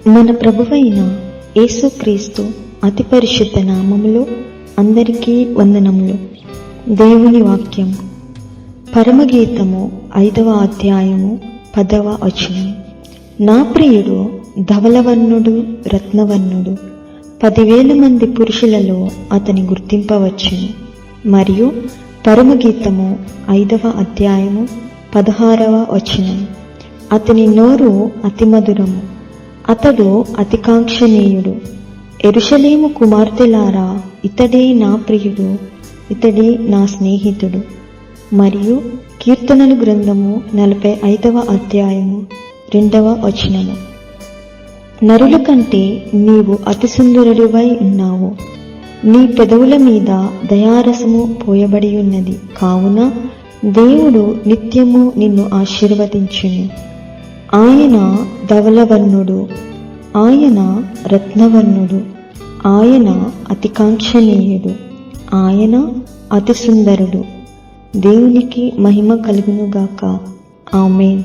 మన ప్రభువైన యేసుక్రీస్తు అతి పరిశుద్ధ నామములో అందరికీ వందనములు. దేవుని వాక్యం పరమగీతము 5వ అధ్యాయము 10వ వచనం. నా ప్రియుడు ధవలవర్ణుడు, రత్నవర్ణుడు, 10,000 మంది పురుషులలో అతని గుర్తింపవచ్చును. మరియు పరమగీతము 5వ అధ్యాయము 16వ వచనం. అతని నోరు అతి మధురము, అతడు అతి కాంక్షణీయుడు. యెరూషలేము కుమార్తెలారా, ఇతడే నా ప్రియుడు, ఇతడే నా స్నేహితుడు. మరియు కీర్తనలు గ్రంథము 45వ అధ్యాయము 2వ వచనము. నరుల కంటే నీవు అతి సుందరుడివై ఉన్నావు, నీ పెదవుల మీద దయారసము పోయబడి ఉన్నది. కావున దేవుడు నిత్యము నిన్ను ఆశీర్వదించును. ఆయన ధవలవర్ణుడు, ఆయన రత్నవర్ణుడు, ఆయన అతి కాంక్షణీయుడు, ఆయన అతి సుందరుడు. దేవునికి మహిమ కలుగునుగాక. ఆమేన్.